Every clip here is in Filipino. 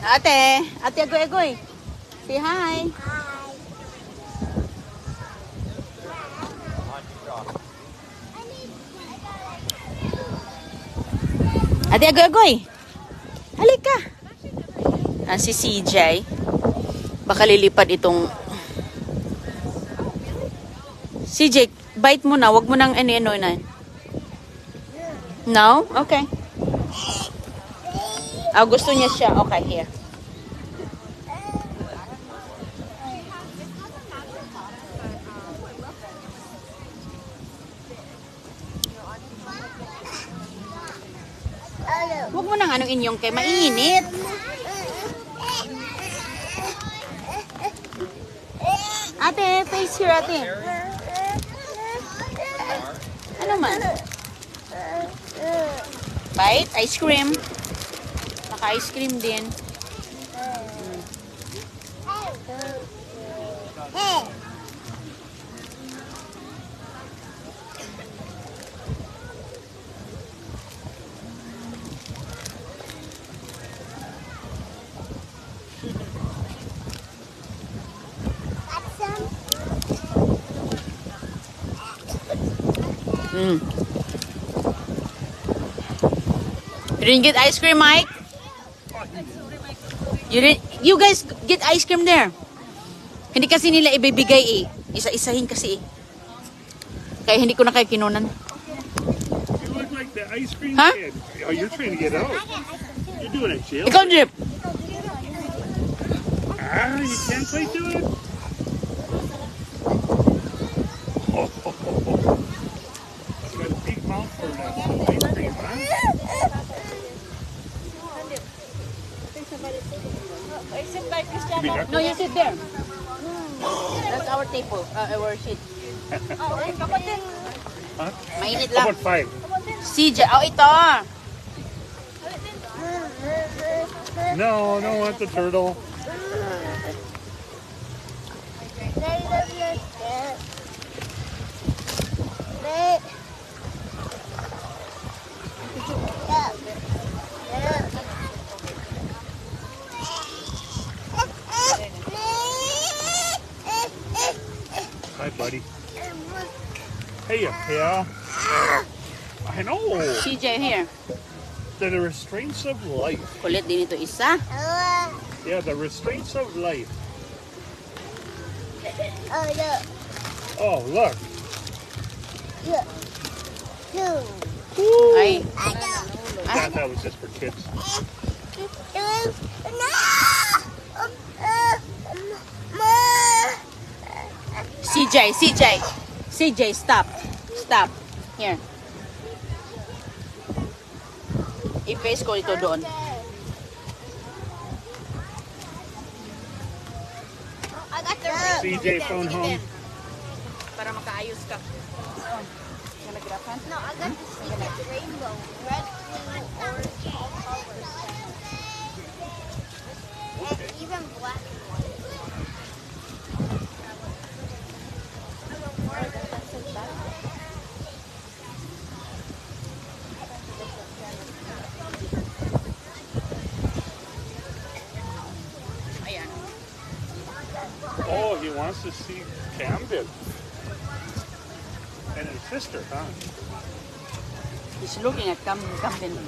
Ate Agoy. Say hi. Ate Agoy. Halika. Si CJ. Baka lilipad itong... CJ, bite mo na. Wag mo nang ano na. No? Okay. Gusto niya siya. Okay, here. Huwag mo nang anong inyong kay mainit. Ate, face here, ate. Ano man? Bite, ice cream. Naka-ice cream din. You didn't get ice cream, Mike? You guys get ice cream there. Hindi kasi nila ibibigay eh. Isa-isahin kasi eh. Kaya hindi ko na kayo kinunan. You look like the ice cream kid. Oh, you're trying to get out. You're doing a jail. Ikaw, Drip. You can't quite do it. Got a big mouth for that ice cream, huh? No, you sit there. That's our table, our seat. Huh? Mainit How lang. about 5? CJ, ito. No, I don't want the turtle. Hi, buddy. Hey, pal. I know. CJ, here. They're the restraints of life. Kulit din ito isa. Yeah, the restraints of life. Oh, look. Oh, look. Look. Two. Ay. I thought that was just for kids. CJ, stop. Stop. Here. I-paste ko ito doon. CJ phone home. Para makaayos ka. No, I got to see the rainbow. Red, blue, orange, all colors. And even black and white. Ayan. Oh, he wants to see Camden. And his sister, huh? He's looking at Camden.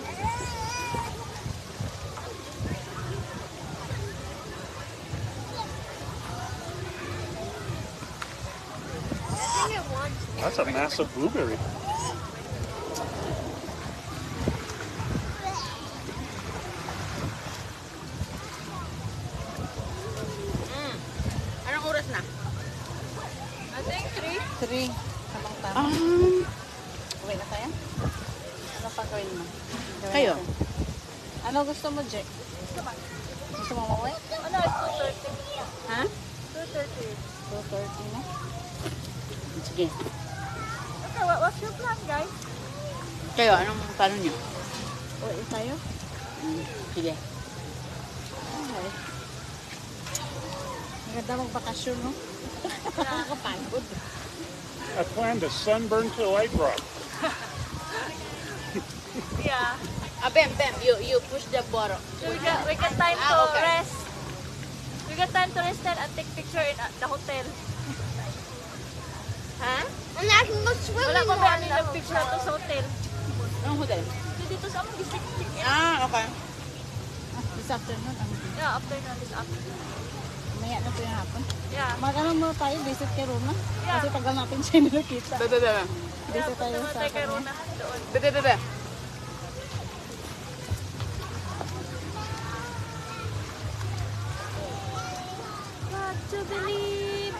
That's a massive blueberry. Anong oras na? I think 3. 3. Okay na kaya? Ano pa gawin mo? Kayo? Ano gusto mo, Jack? Gusto mo mauwi? Ano, it's 2:30. Ha? 2:30. 2:30 na? Sige. Okay, what's your plan, guys? Kayo, anong plano niyo? Uwi tayo? Sige. Okay. Maganda magbakasyon, no? Nakakapagod. I plan to sunburn till I drop. Yeah. Bam, you push the bottle. So we got time to okay. rest. We got time to rest and take picture in the hotel. Ha? And I can go Wala swimming pa more ba in the nag-picture hotel. to sa hotel? Anong hotel? Dito sa among district. Okay. This afternoon, Yeah, after na this afternoon. maya na po yung hapon. Yeah. Mag-ano muna tayo, visit kay Rona. Yeah. Kasi tagal natin siya nakita. Bebe. Yeah, Visit punta tayo mo sa tayo kay kanya. Rona doon. Bebe. Hard to believe.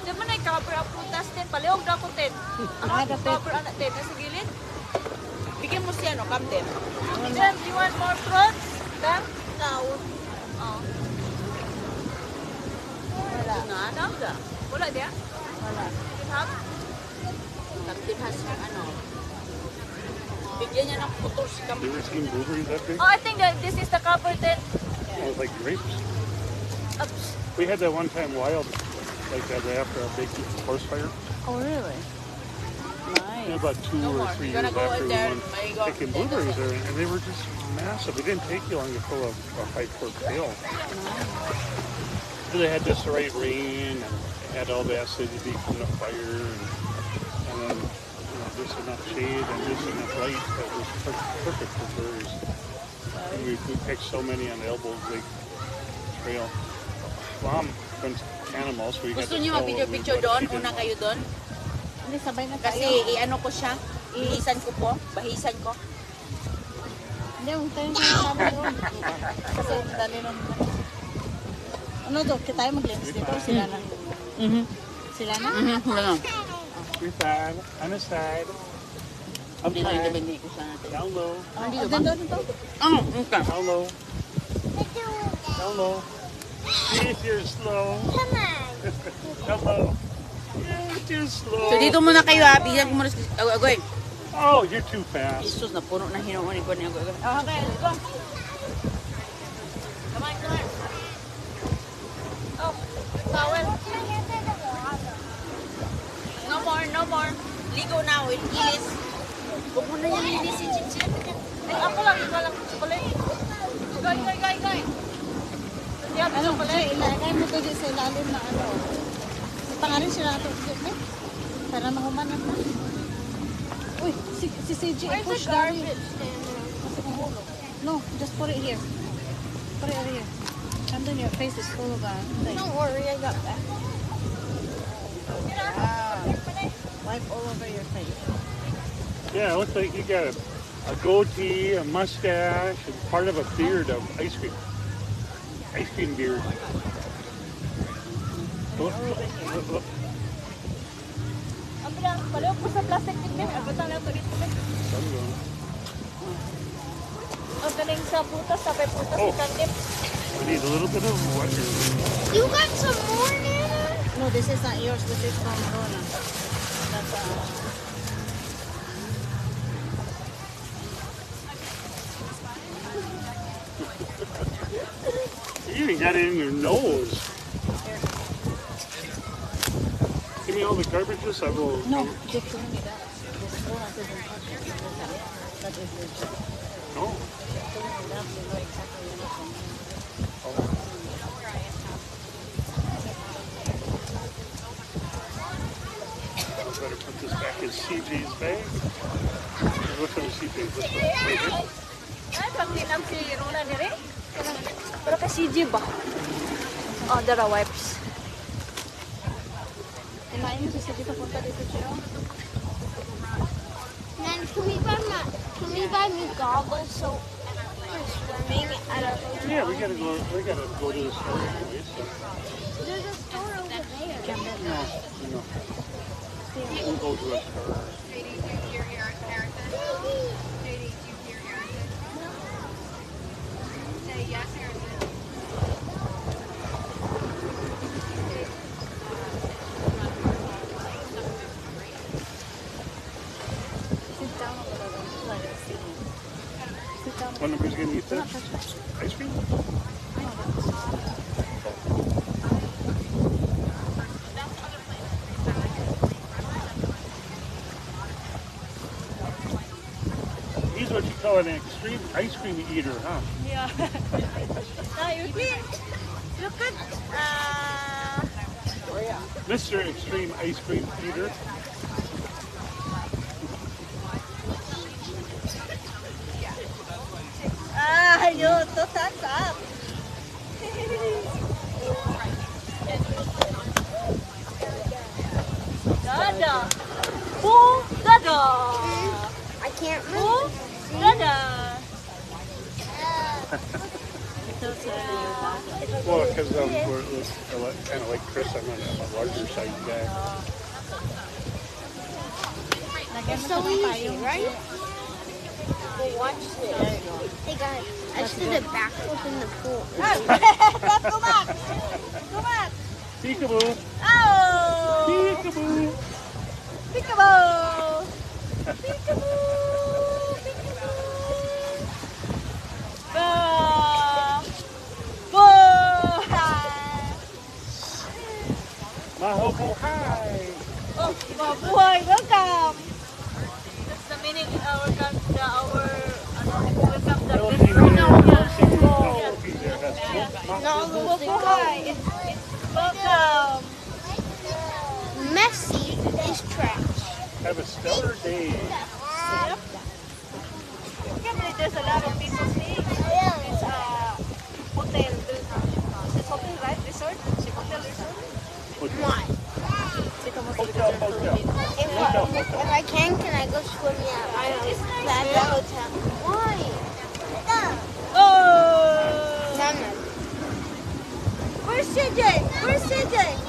Daman ay cover up prutas din. Paliog na ko din. Ang cover anak din. Nasa gilid. Bigyan mo siya, no? Come din. Jem, you want more fruits? Then? No. Oh. Wala na. Ano ka? Wala dia? Wala. You have? Captain has yung ano. Bigyan niya ng putos. You ever seen blueberries that big? Oh, I think that this is the cover then. Oh, like grapes. Oops. We had that one time wild, like that right after a big forest fire. Oh, really? You know, Nice. about 2 No or more. 3 You're years gonna go after in we there, went may go- picking blueberries there, and they were just massive. It didn't take you long to fill a 5-quart pail. They had just the right rain, and had all the acidity from the fire, and then just enough shade and just enough light that was perfect for berries. And we picked so many on the Elbow Lake Trail. Mom went to Panama, so we had Gusto to niyo tell her mag-picture what doon? she did. Una kayo doon? Hindi, sabay na Kasi tayo. i-ano ko siya. Bahisan ko po. Bahisan ko. Hindi, huwag tayong kasama doon. Kasi dali nun. Ano to? Kita tayo maglinis dito. Sila na. Sila na? Wala na. You're fine. On the side. Up Hindi na high. hindi ko siya natin. Down low. Dito ba? Doon to. Okay. Down low. Down low. If you're slow. Come on. Down low. You're too slow. So dito muna kayo ha. Bigyan ko muna si Agoy. Oh, you're too fast. Jesus, na puno na hinuunin ko ni Agoy. Okay, let's go. Come on. Oh, towel. No more. Ligo na. Ilis. Huwag mo na yung linis si Chinchin. Ay, ako lang. Ikaw lang. Chocolate. Guy. Hindi ako Ano, chocolate. siya, ilagay mo to dito sa ilalim na ano. Pangalan sila natin. Para mahumanap na. Uy, si CJ, Where's the push down garbage here. can? No, just put it here. Put it over here. And then your face is full of thing. Don't worry, I got that. Wipe all over your face. Yeah, it looks like you got a goatee, a mustache, and part of a beard of ice cream. Ice cream beard. Look. Ang bilang, paliog po sa plastic din. Agutang lang ito dito. Sun going. Ang galing sa putas. Sabay putas Oh. sa kandip. We need a little bit of water. You got some more, Nana? No, this is not yours. This is from Rona. That's You even got it in your nose. Give me all the garbages. I will. no, just give me that. This Rona doesn't touch it. That is yours. No. Give me that. You know exactly what it's from. I better put this back in CJ's bag. What's in the CJ's? This one. Right here. Ay, pag tinam si Rona nire. Pero kay CJ ba? Oh, dara wipes. Kumain mo siya dito. Punta dito siya. Nan, can we buy me goggles so for swimming? I don't know. Yeah, we gotta go. We gotta go to the store anyway. So. There's a store over there. No. We'll go to a store. Sit down over there. Like, sit down. One of you's gonna eat that ice cream. Here's what you call an extreme ice cream eater, huh? Yeah. Now you clean. Look at Mr. Extreme Ice Cream Eater. Yun, to thumbs up. Dada. Boom, dada. I can't Boom, move. dada. Well, because we're kind of like Chris, I'm a larger size guy. It's so easy, right? Well, watch this. Hey guys, I just did a backflip in the pool. Go back. Go back. Peekaboo! Oh! Peekaboo! Peekaboo! Mahobuhay! Oh, mabuhay. Welcome. That's the meaning our welcome the Philippine there. No, Mabuhay. Welcome. messy is trash. Have a stellar day. I can't believe there's a lot of people staying. It's a hotel. It's hotel, right? Resort? It's a hotel resort? Why? Hotel. If I can I go swimming at the hotel? Why? Oh! None. Where's CJ? Where's CJ?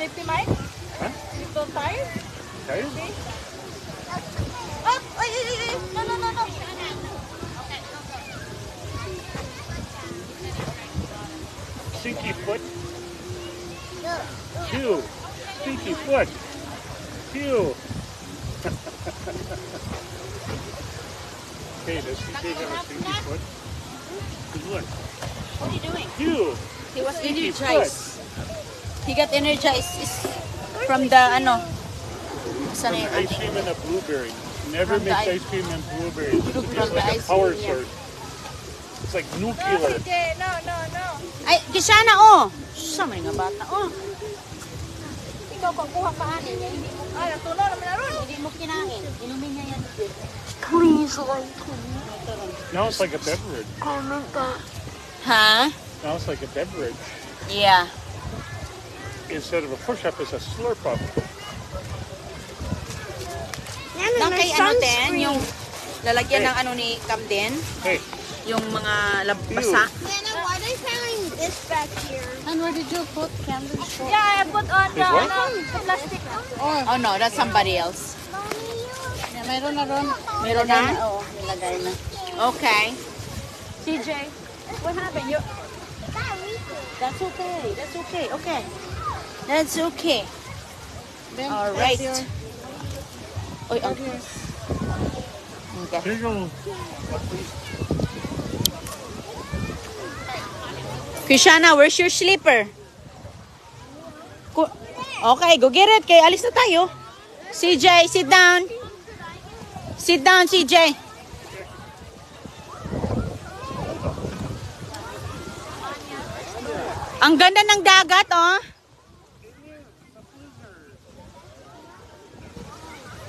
Sleepy, Mike? Huh? You feel tired? Tired? Oh, wait. No. Stinky foot. Phew. Stinky foot. Phew. Okay, does CJ have a stinky foot? Look. What are you doing? Phew. He was Stinky energized. He got energized from the From the ice cream and a blueberry. Never From the mix ice- ice cream and blueberries. It's From the like a ice power cream, yeah. source. It's like No, nuclear. CJ. No. Ay, Kishana, oh! Sama nga bata, oh. Ikaw pagkuha pa ani. Ay, natulo naman na ron. Hindi mo kinain. Inumin niya yan. Please, like, Now it's like a beverage. comment that. Ha? Now it's like a beverage. Yeah. Instead of a push-up, it's a slurp up. Nang kay ano din, yung lalagyan ng ano ni Camden, Hey, yung mga labasa. Nana, why are they carrying this back here? And where did you put candles for? Yeah, I put on the, This one? the plastic. Oh no, that's somebody else. Yeah, mayroon na ron. Meron na? Oo, nilagay na. Okay. CJ, what happened? You That's okay. That's okay. Okay. That's okay. Then, All right. that's your- Oy, that's yours. okay. here you go. Krishana, where's your slipper? Okay, go get it. Kay alis na tayo. CJ, sit down. Sit down, CJ. Ang ganda ng dagat, oh.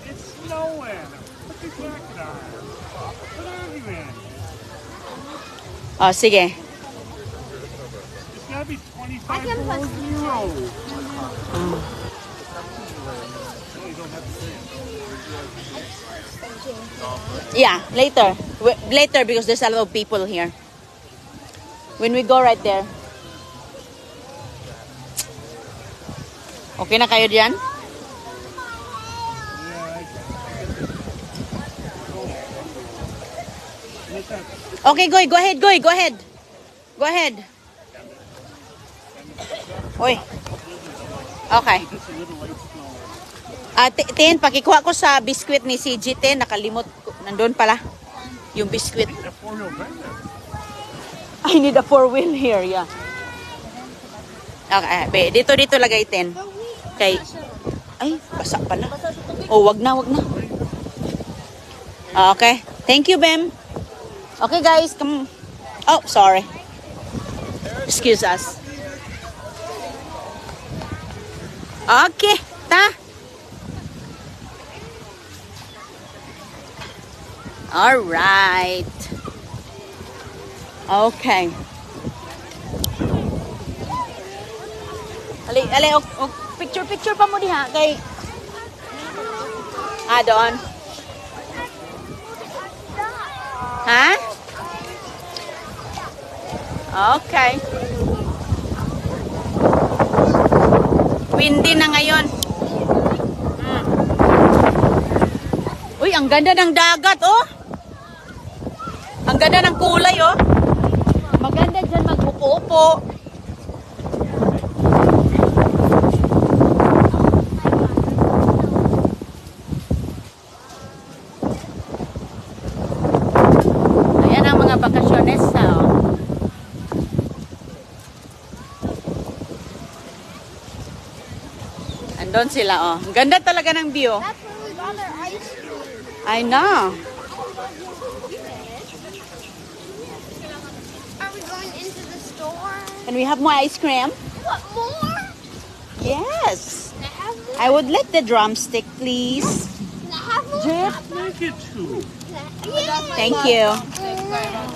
It's snowing. Put your jacket on. What are you in? Oh, sige. It's gotta be 25 below zero. Yeah, later. Later because there's a lot of people here. When we go right there. Okay na kayo diyan? Okay, Goy, go ahead, Goy, go ahead. Go ahead. Uy. Okay. Tin, pakikuha ko sa biskwit ni CG, Tin. Nakalimot ko. Nandun pala. Yung biskwit. I need a 4-wheel here, yeah. Okay, dito lagay, Tin. Okay. Ay, basa pala. Oh, wag na. Okay. Thank you, Bem. Okay, guys, come. Oh, sorry. Excuse us. Okay, ta. All right. Okay. Ali, picture pa mo diha kay doon. Ha? Okay. Windy na ngayon. Uy, ang ganda ng dagat, oh. Ang ganda ng kulay, oh. Maganda dyan mag-upo-upo. Ayan ang mga bakasyonista, oh. Andun sila, oh. Ang ganda talaga ng view. That's where we got our ice cream. I know. Are we going into the store? Can we have more ice cream? What more? Yes. Can I have more? I would like the drumstick, please. Can I have more? Make it two. Yeah. Thank you.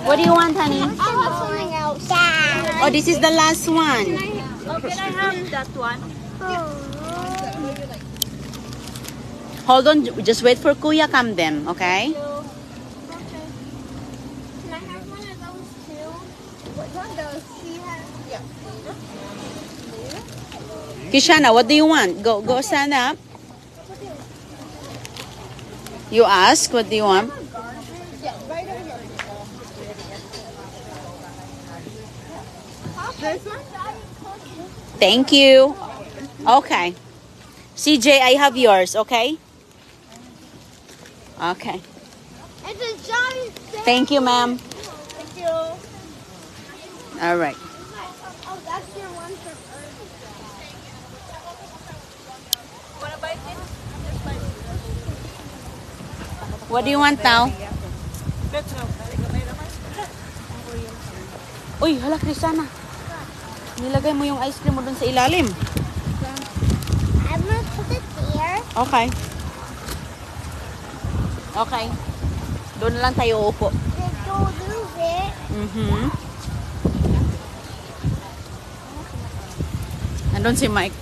What do you want, honey? I want something else. Oh, this is the last one. Oh, can I have that one? Hold on, just wait for Kuya come then, okay? Okay. Can I have one of those too? What one of those? Kishana, what do you want? Go stand up. You ask, what do you want? Yeah, right over here. This one? Thank you. Okay. CJ, I have yours, okay? Okay. It's a giant thing. Thank you, ma'am. Thank you. All right. Oh, that's your one for Earth. Wanna buy it? What do you want now? Let's go. May naman. Uy, hala, Krisana. Nilagay mo yung ice cream mo dun sa ilalim. I'm gonna put it there. Okay. Okay. Doon na lang tayo upo. Then go lose it. Mhm. Nandun si Mike.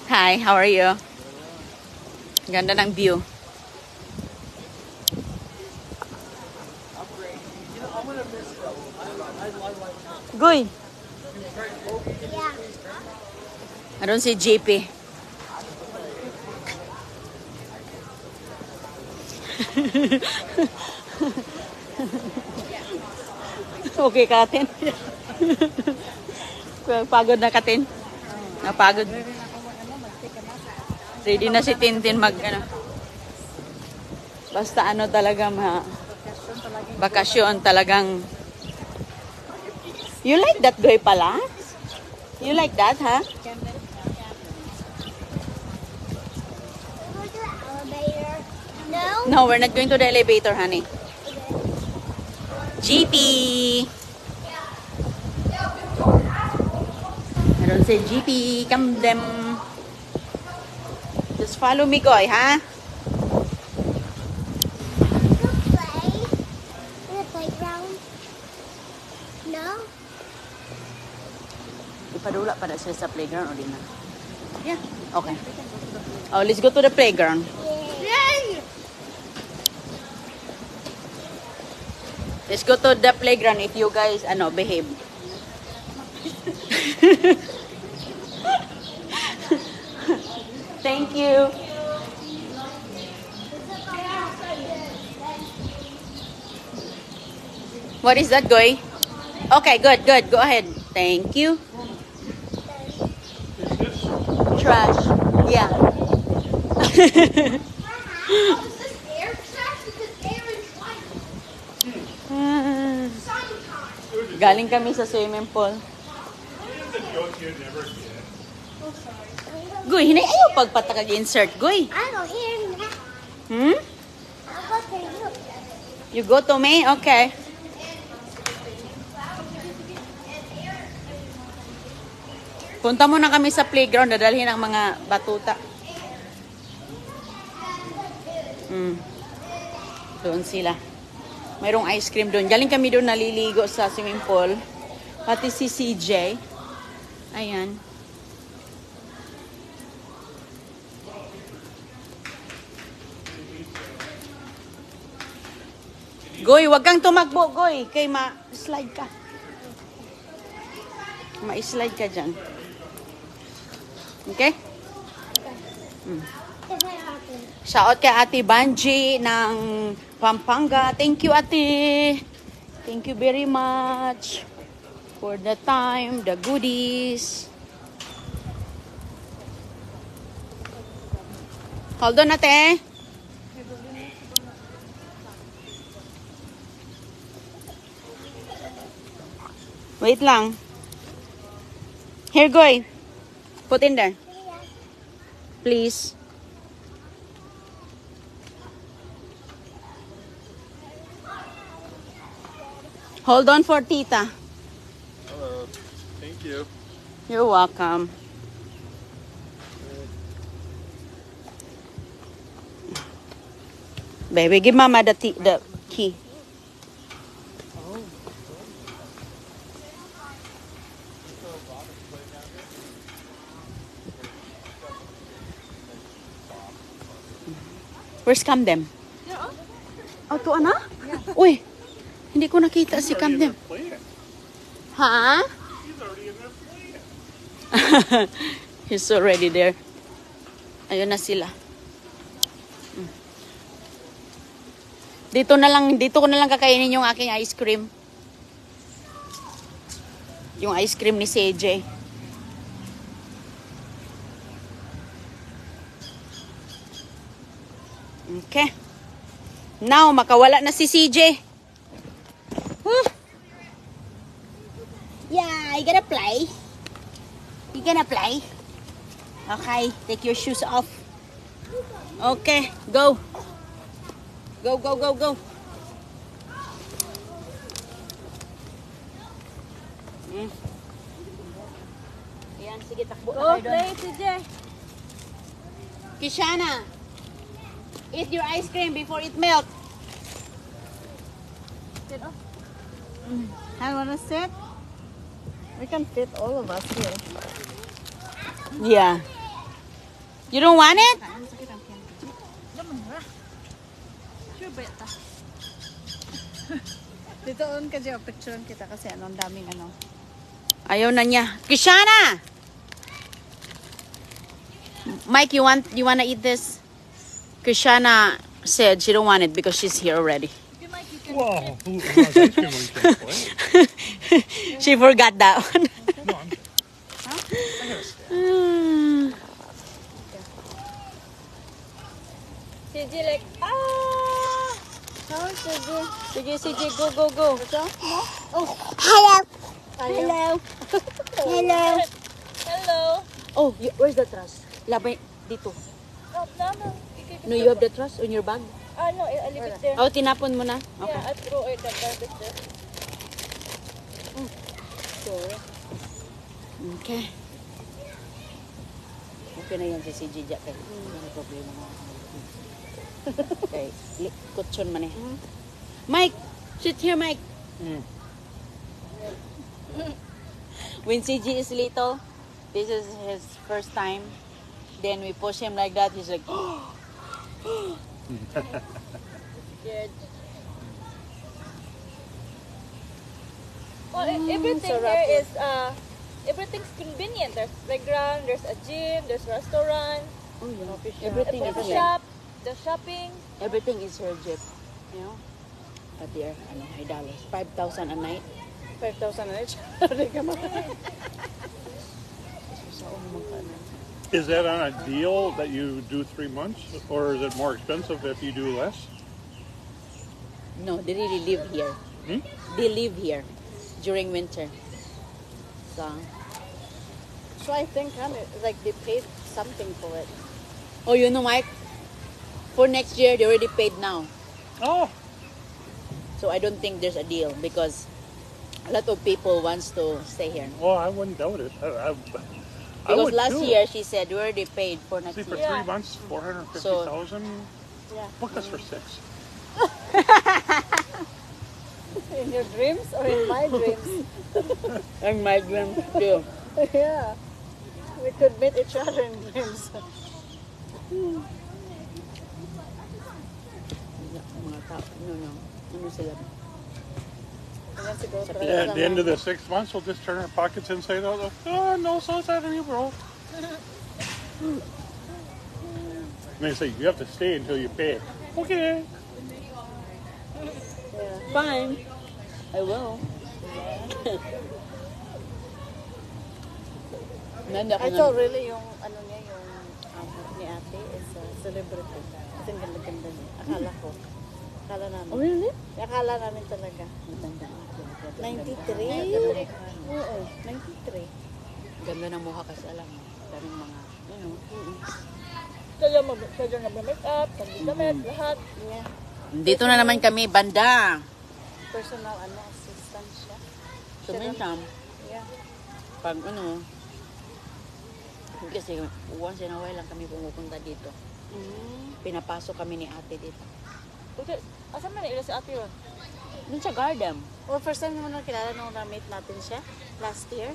Hi, how are you? Ganda ng view. Goy. Yeah. Nandun si JP. Okay ka, Tin? Pagod na ka, Tin? Napagod. Ready na si Tintin basta ano talaga bakasyon talagang. You like that, Goy pala? You like that, huh? Go to the elevator. No? No, we're not going to the elevator, honey. GP! Meron si GP. Come them. Just follow me, Goy, ha? Go play in the playground. No? Ipadula pa na sila sa playground o di na? Yeah. Okay. Oh, let's go to the playground. Yay! Let's go to the playground if you guys, behave. Thank you. What is that, Goy? Okay, good, good. Go ahead. Thank you. Is this Trash. Yeah. Is this air trash? Because air is white. Sometimes. Galing kami sa swimming pool. the joke you never get? Goy, hinay ayaw pagpatakag-insert, Goy. I don't hear that. Hmm? I'll go to you. You go to me? Okay. Punta muna kami sa playground, dadalhin ang mga batuta. Doon sila. Mayroong ice cream doon. Galing kami doon naliligo sa swimming pool. Pati si CJ. Ayan. Goy, wag kang tumakbo, Goy. Kay ma-slide ka. Ma-slide ka dyan. Okay? Shout kay Ate Banji ng Pampanga. Thank you, Ate. Thank you very much for the time, the goodies. Hold on, Ate. Wait lang. Here, Goy. Put in there. Please. Hold on for Tita. Hello. Thank you. You're welcome. Baby, give Mama the key. Where's Camden? Oh, to ana? Uy, hindi ko nakita si Camden. Plant. Ha? He's already in their plant. He's already there. Ayun na sila. Dito ko na lang kakainin yung aking ice cream. Yung ice cream ni CJ. Okay. Now, makawala na si CJ. Whew. Yeah, you gonna play? You gonna play? Okay, take your shoes off. Okay, go. Go, go, go, go. Ayan, sige, takbo na Go tayo doon. play, CJ. Kishana, eat your ice cream before it melt. I wanna sit. We can fit all of us here. Yeah. You don't want it? Sure ba ito? Dito on ka dyan, picture kita kasi ang daming ano. Ayaw na niya. Kishana! Mike, you wanna eat this? Kishana said she don't want it because she's here already. If you like, you can Whoa. Who wants ice cream when you can't play? She forgot that one. No, I'm good. I gotta stay. CJ like, ah! How is it? Sige, sige, go, go, go. Oh, hello. Hello. Hello. Hello. Oh, where's the trash? Labay, dito. No, no, no. No, you have the trash on your bag? Ah, no, I leave it there. Oh, tinapon mo na? Okay. Yeah, I throw it that garbage there. Sorry. Okay. Okay na yan si CJ Jack. Ano problema mo? Okay. Kutsyon man eh. Mike! Sit here, Mike! When CJ is little, this is his first time. Then we push him like that. He's like, Scared. Well, everything sarap here is everything's convenient. There's playground, there's a gym, there's restaurant. Oh, yeah. Coffee shop. Everything is The here. shop, the shopping. Everything is her jeep. You know? At there, ano, $5. 5,000 a night. 5,000 na each. Hindi ka ma- So, magkano? Is that on a deal that you do 3 months, or is it more expensive if you do less? No, they really live here. Hmm? They live here during winter. So I think like they paid something for it. Oh, you know, Mike? For next year, they already paid now. Oh, So I don't think there's a deal because a lot of people wants to stay here. well, I wouldn't doubt it. I Because would last too. year she said we already paid for next See, for year. 3 months, 450,000. Yeah. Book us for 6. In your dreams or in my dreams? And my dream too. Yeah. We could meet each other in dreams. Mga tao, ano sila? Ayan siguro. Sa talaga At the lang end of na- the 6 months, we'll just turn our pockets inside out. Like, oh, no, so sad of you, bro. And they say, you have to stay until you pay. Okay. Yeah. Fine. I will. Nanda I ka thought na. really yung ano niya, yung amo ni ate is a celebrity. Kasi ang ganda-ganda niya. Akala namin. Oh, really? Akala namin talaga. Matanda. 93? Oo, 93. Ganda ng mukha kasi alam mo. Daming mga, you know. Kaya nag-make up, nag-damit, lahat. Yeah. Dito na naman kami, banda. Personal assistant siya. Tumintam. Yeah. Pag kasi once in a while lang kami pumupunta dito. Pinapasok kami ni ate dito. Okay, asan man ila si ate yun? Dun sa garden. Well, first time naman nakilala nung na-meet natin siya. Last year.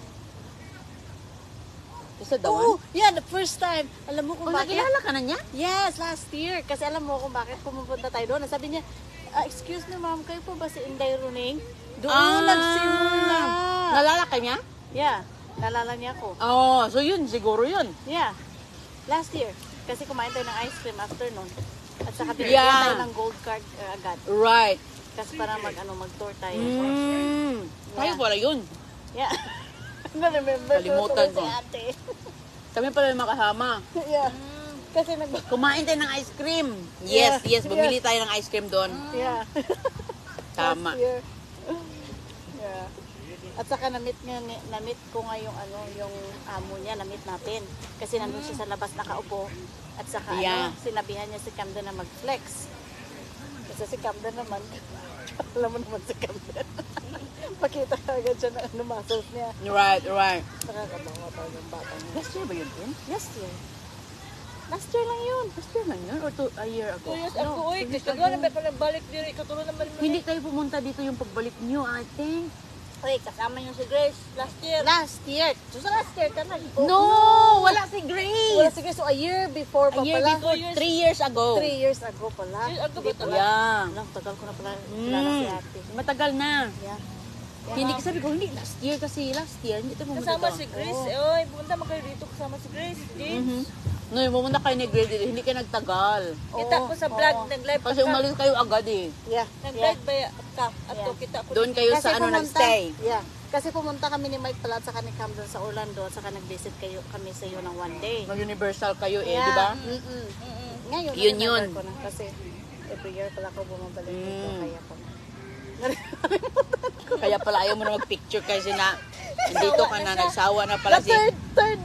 Isa daw. Oo! Yeah, the first time. Alam mo kung Oh, bakit? nakilala ka na niya? Yes, last year. Kasi alam mo kung bakit pumupunta tayo doon. Sabi niya, excuse me ma'am, kayo po ba si Inday Roning? Doon nagsimula. Nalala ka niya? Yeah, nalala niya ako. Oo, so yun, siguro yun. Yeah, last year. Kasi kumain tayo ng ice cream after nun. At saka binigyan Yeah. tayo ng gold card agad. Right. Kasi para mag-tour tayo. Tayo pala yun. Yeah. Na-remember Kalimutan ko ko. si ate. Kami pala yung makasama. Yeah. Kasi Kumain tayo ng ice cream. Yes, Yeah. yes. Bumili tayo ng ice cream doon. Yeah. Tama. Last year. Yeah. At saka na-meet ko nga yung yung amo niya, na-meet natin. Kasi nandun siya sa labas nakaupo. At saka Yeah. sinabihan niya si Camden na mag-flex. Kasi si Camden naman, alam mo naman si Camden. Pakita ka agad siya na muscles niya. Right, right. Nakakabawa pa yung bata niya. Last year ba yun, Tim? Last year. Last year lang yun. Last year lang yun? Or a year ago? 2 years ako, uy. Kagawa na ba pa nagbalik diri? Katulad naman mo. Hindi tayo pumunta dito yung pagbalik niyo, I think. Uy, kasama yung si Grace. Last year. Last year. So sa last year ka na. No! Wala si Grace! Wala, sige. So a year before pa A year pala. before, 3 years ago. 3 years ago pala. Years ago ba Hindi talaga? pala. Yeah. Alam, tagal ko na pala kilala si ate. Matagal na. Yeah. Hindi kasi sabi ko, hindi last year kasi last year. Hindi tayo pumunta Kasama doon. si Grace. Oy, pumunta mo kayo dito kasama si Grace. James. No, yung pumunta kayo ni Grace dito, hindi kayo nagtagal. Kita ko sa vlog, nag-live pa Kasi ka. umalis kayo agad eh. Yeah. Nag-live ba ka? At Yeah. kita ko. Doon kayo Kasi sa ano pumunta- nagstay. Yeah. Kasi pumunta kami ni Mike pala at saka ni Camden sa Orlando at saka nag-visit kami sa iyo ng one day. Mag-universal kayo eh, Yeah. di ba? Ngayon, Yun na-remember yun. ko na kasi every year pala ako bumabalik dito kaya ko na. Kaya pala ayaw mo na mag-picture kasi na dito ka na, nagsawa na pala si... Third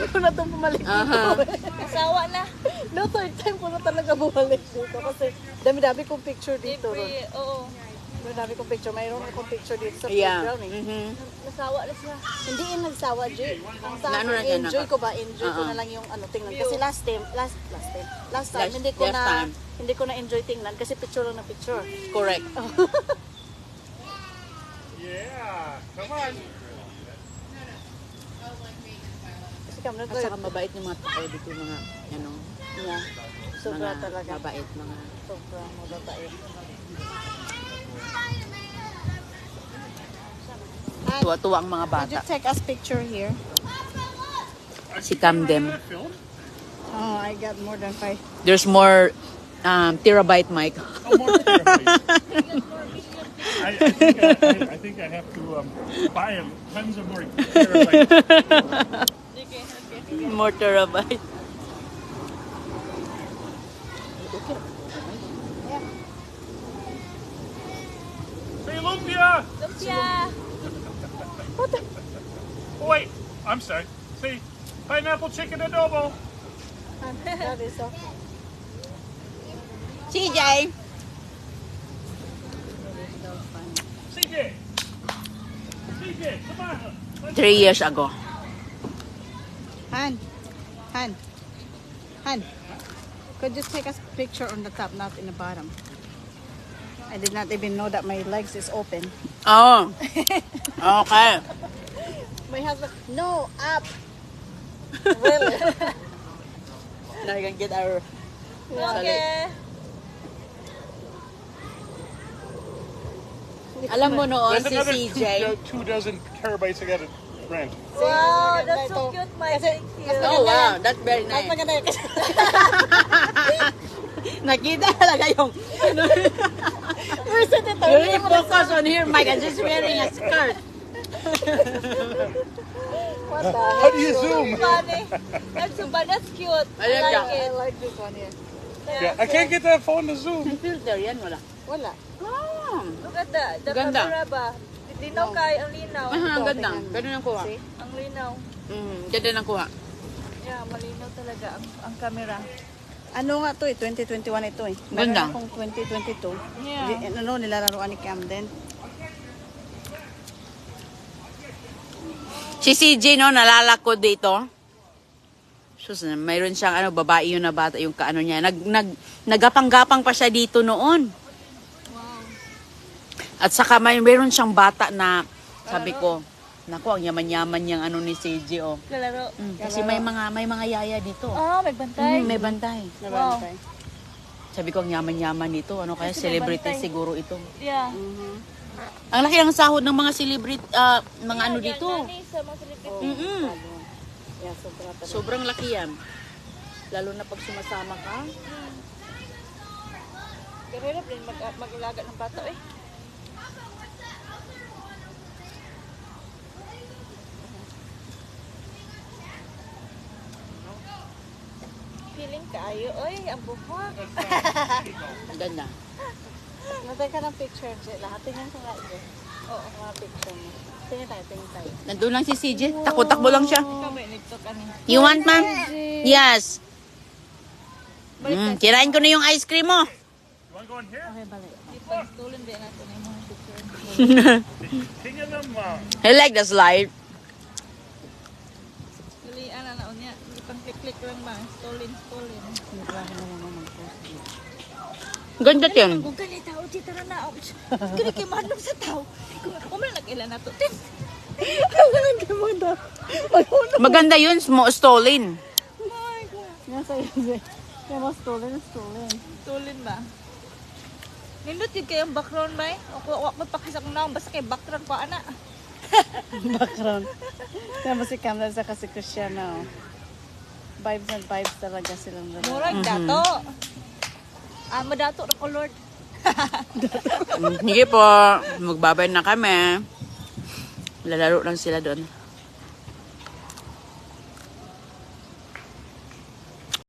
ko na itong bumalik dito. Aha. Asawa na. No, third time ko na talaga bumalik dito kasi dami-dami kong picture dito. Ron. Every, oo. Dami kong picture. Mayroon akong picture dito sa Yeah. playground eh. Nasawa na siya. Hindi yung nagsawa, Jay. Ang sa Na ano na akin, siya, enjoy ko ba? Enjoy ko na lang yung tingnan. Kasi last time, hindi ko last time. hindi ko na enjoy tingnan kasi picture lang na picture. Correct. Yeah, come on. Kasi kami At saka mabait yung mga tao dito, mga, ano, yeah. Sobra mga talaga. mabait, mga... Sobra mababait. Tuwa-tuwa ang mga Could bata. you take us picture here? Si Camden. Film? Oh, I got more than 5. There's more terabyte, Mike. Oh, more terabytes. I think I have to buy tons of more terabytes. More terabyte. Say lumpia! Lumpia. Oh, wait, I'm sorry. Say pineapple chicken adobo. That is so. CJ. CJ! CJ, come on! 3 years ago. Han. Could you take a picture on the top, not in the bottom? I did not even know that my legs is open. Oh. Okay. My husband, no, up. Really? Now we can get our... Okay. Alam mo noon There's si another CJ. 2 dozen terabytes I got to rent. Wow, that's so cute, Mike. Thank you. Oh wow, that's very Mas nice. maganda yun. Nakita talaga yung... You really focus on here, Mike. I'm just wearing a skirt. What the How do you zoom? Funny. That's so funny. That's cute. I Ayan ka. like I it. like this one here. Yeah, I can't get that phone to zoom. Filter yan, wala. Wala. Oh. Look at the Ganda. camera ba? Linaw kay, ang linaw. Ang ganda. Ganun ang kuha. Ang linaw. Ganda ng kuha. Yeah, malinaw talaga ang camera. Ano nga to eh, 2021 ito eh. Ganda. Meron akong 2022. Yeah. Ano, nilalaroan ni Camden. Si CJ, no, nalala ko dito. Sus, mayroon siyang ano, babae yun na bata, yung kaano niya. Nagapang-gapang pa siya dito noon. Wow. At saka mayroon siyang bata na, sabi ko, naku, ang yaman-yaman niyang ano ni CJ, oh. Lalaro. Kasi may mga yaya dito. Oh, may bantay. May bantay. Nabantay. Sabi ko, ang yaman-yaman nito. Ano kaya, Kasi may celebrity bantay. siguro ito. Yeah. Ang laki ng sahod ng mga celebrity, mga ano dito. Yan, sa mga celebrity. Mm-mm. Yeah, sobra talaga. Sobrang laki yan. Lalo na pag sumasama ka. Pero hirap din mag-ilaga ng bata eh. Feeling kaayo. Oy, ang buhok. Ang ganda. Natay ka ng picture, Jay. Lahat tingnan ko nga, Jay. Oo, mga picture mo. Tingnan tayo. Nandun lang si CJ. Takbo-takbo lang siya. Ikaw may nagtok ani. You want, ma'am? Yes. Kirain ko na yung ice cream mo. You want to go in here? Okay, balik. Di pa stolen din natin yung mga picture. Tingnan them. I like the slide. Dali ana na unya. Di pang click lang ba? Stolen. Ganda yan. Kung kani tao di tara na. Kini kay manong sa tao. Kung nag-ilan na to. Maganda yun, stolen. Nga sa'yo, Jay. Kaya mo stolen. Stolen ba? Nindot yun kayong background ba eh? Ako pakisak na basta kay background ko ana. Background. Kaya mo si Camden sa kasi Christiana, oh. Vibes and vibes talaga silang dalawa. Murag dato. Madato na ko Lord. Sige po, magbabay na kami. Lalaro lang sila doon.